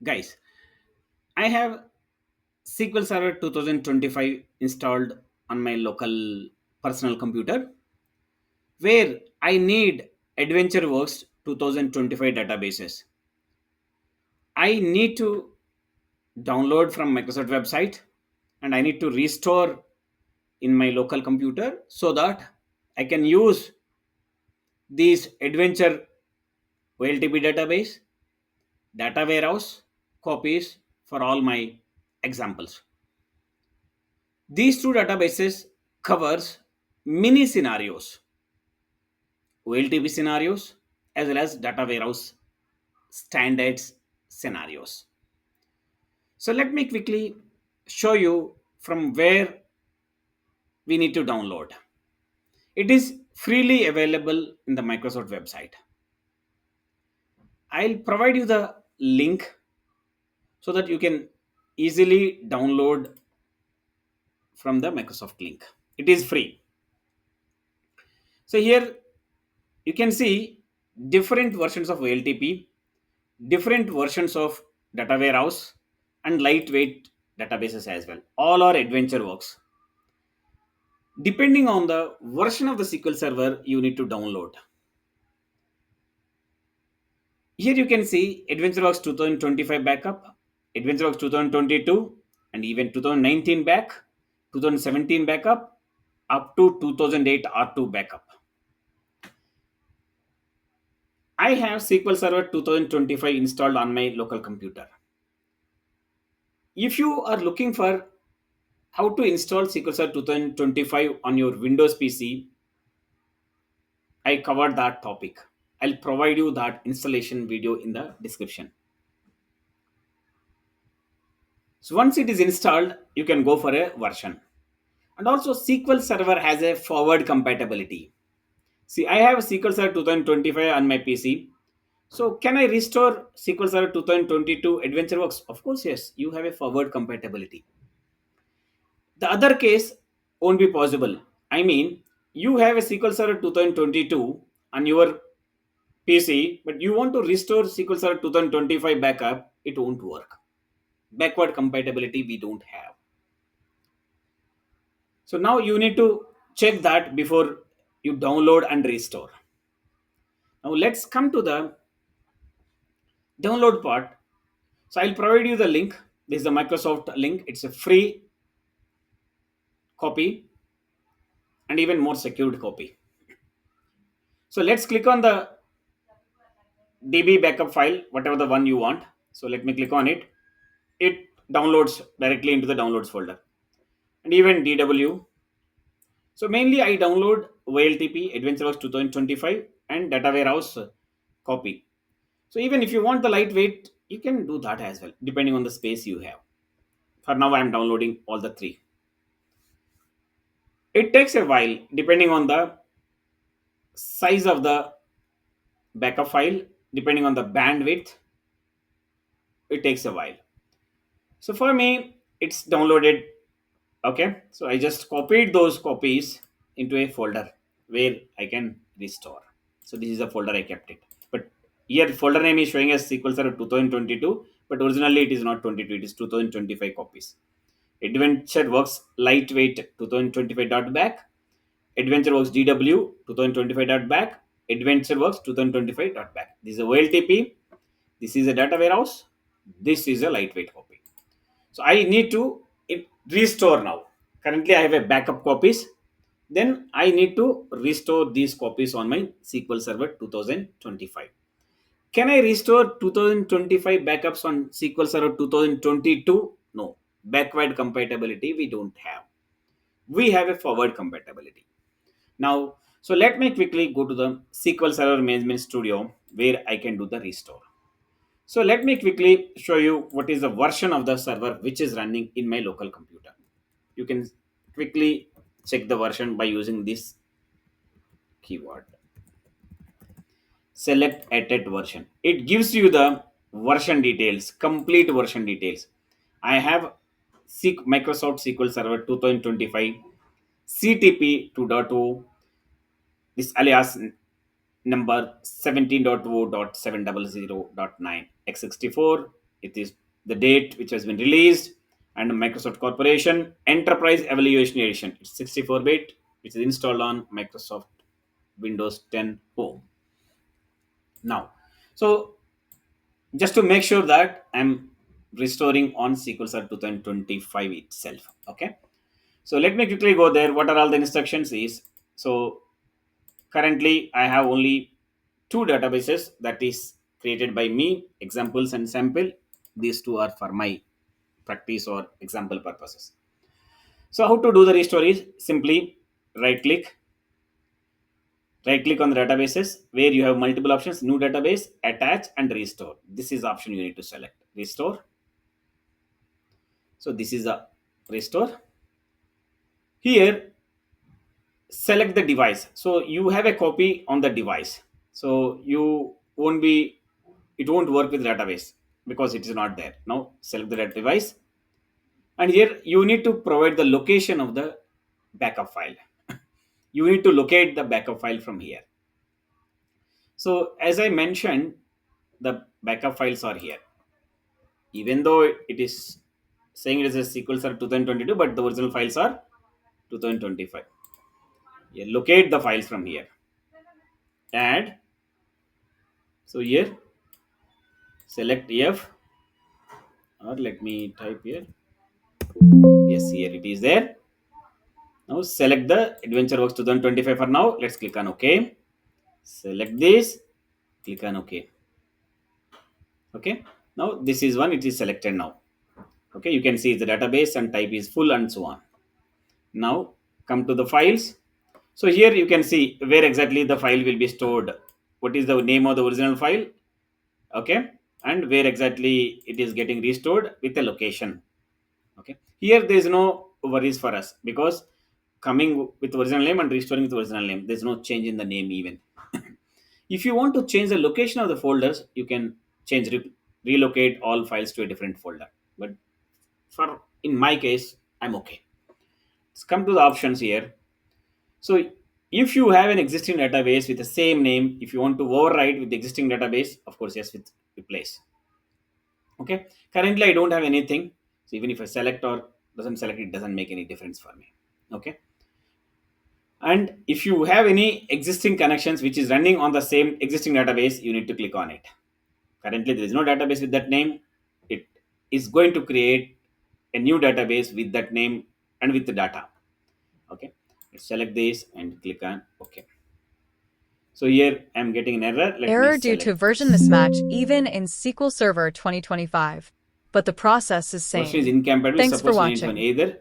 Guys, I have SQL Server 2025 installed on my local personal computer where I need AdventureWorks 2025 databases. I need to download from Microsoft website and I need to restore in my local computer so that I can use these adventure OLTP database, data warehouse copies for all my examples. These two databases covers many scenarios, OLTP scenarios as well as data warehouse standards scenarios. So let me quickly show you from where we need to download. It is freely available in the Microsoft website. I'll provide you the link so that you can easily download from the Microsoft link. It is free. So here you can see different versions of OLTP, different versions of data warehouse, and lightweight databases as well. All are adventure works. Depending on the version of the SQL Server you need to download. Here you can see AdventureWorks 2025 backup, AdventureWorks 2022, and even 2019 back, 2017 backup, up to 2008 R2 backup. I have SQL Server 2025 installed on my local computer. If you are looking for how to install SQL Server 2025 on your Windows PC, I covered that topic. I'll provide you that installation video in the description. So once it is installed, you can go for a version. And also SQL Server has a forward compatibility. See, I have SQL Server 2025 on my PC. So can I restore SQL Server 2022 AdventureWorks? Of course, yes. You have a forward compatibility. The other case won't be possible. I mean, you have a SQL Server 2022 on your PC, but you want to restore SQL Server 2025 backup, it won't work. Backward compatibility we don't have. So now you need to check that before you download and restore. Now let's come to the download part. So I'll provide you the link. This is the Microsoft link. It's a free copy and even more secured copy. So let's click on the DB backup file, whatever the one you want. So let me click on it. It downloads directly into the downloads folder and even DW. So mainly I download OLTP AdventureWorks 2025 and data warehouse copy. So even if you want the lightweight, you can do that as well, depending on the space you have. For now, I am downloading all the three. It takes a while, depending on the size of the backup file, depending on the bandwidth, it takes a while. So for me, it's downloaded. Okay, so I just copied those copies into a folder where I can restore. So this is a folder I kept it. But here folder name is showing as SQL Server 2022, but originally it is not 22, it is 2025 copies. AdventureWorks lightweight 2025 dot back, AdventureWorks DW 2025 dot back, AdventureWorks 2025 dot back. This is a OLTP. This is a data warehouse. This is a lightweight copy. So I need to restore now. Currently, I have a backup copies. Then I need to restore these copies on my SQL Server 2025. Can I restore 2025 backups on SQL Server 2022? No. Backward compatibility we don't have. We have a forward compatibility. Now, so let me quickly go to the SQL Server Management Studio where I can do the restore. So let me quickly show you what is the version of the server which is running in my local computer. You can quickly check the version by using this keyword. Select edit version. It gives you the version details, complete version details. I have Microsoft SQL Server 2025 CTP 2.0, this alias number 17.0.700.9 x64 It is the date which has been released, and Microsoft Corporation Enterprise Evaluation Edition. It's 64-bit, which is installed on Microsoft Windows 10 Home. Now, so just to make sure that I'm restoring on SQL Server 2025 itself. Okay. So let me quickly go there. What are all the instructions is, so currently I have only two databases that is created by me, examples and sample. These two are for my practice or example purposes. So how to do the restore is simply right click, right click on the databases where you have multiple options, new database, attach and restore. This is the option you need to select, restore. So this is a restore. Here select the device. So you have a copy on the device. So you won't be, it won't work with database because it is not there. Now select the device, and here you need to provide the location of the backup file. You need to locate the backup file from here. So as I mentioned, the backup files are here. Even though it is saying it is a SQL Server 2022, but the original files are 2025. Yeah, locate the files from here. Add. So here select F, or let me type here. Yes, here it is there. Now select the Adventure Works 2025 for now. Let's click on OK. Select this, click on OK. Okay. Now this is one, it is selected now. Okay, you can see the database and type is full and so on. Now come to the files. So here you can see where exactly the file will be stored. What is the name of the original file? Okay, and where exactly it is getting restored with a location. Okay, here there is no worries for us because coming with original name and restoring with original name, there's no change in the name even. If you want to change the location of the folders, you can change relocate all files to a different folder. But for in my case, I'm okay. Let's come to the options here. So if you have an existing database with the same name, if you want to override with the existing database, of course, yes, with replace. Okay. Currently, I don't have anything. So even if I select or doesn't select, it doesn't make any difference for me. Okay. And if you have any existing connections which is running on the same existing database, you need to click on it. Currently, there is no database with that name. It is going to create a new database with that name and with the data. Okay. Let's select this and click on OK. So here I'm getting an error. Let me Error due to select version this. mismatch even in SQL Server 2025. But the process is Version is same. incompatible. Thanks for Suppose you need one watching. either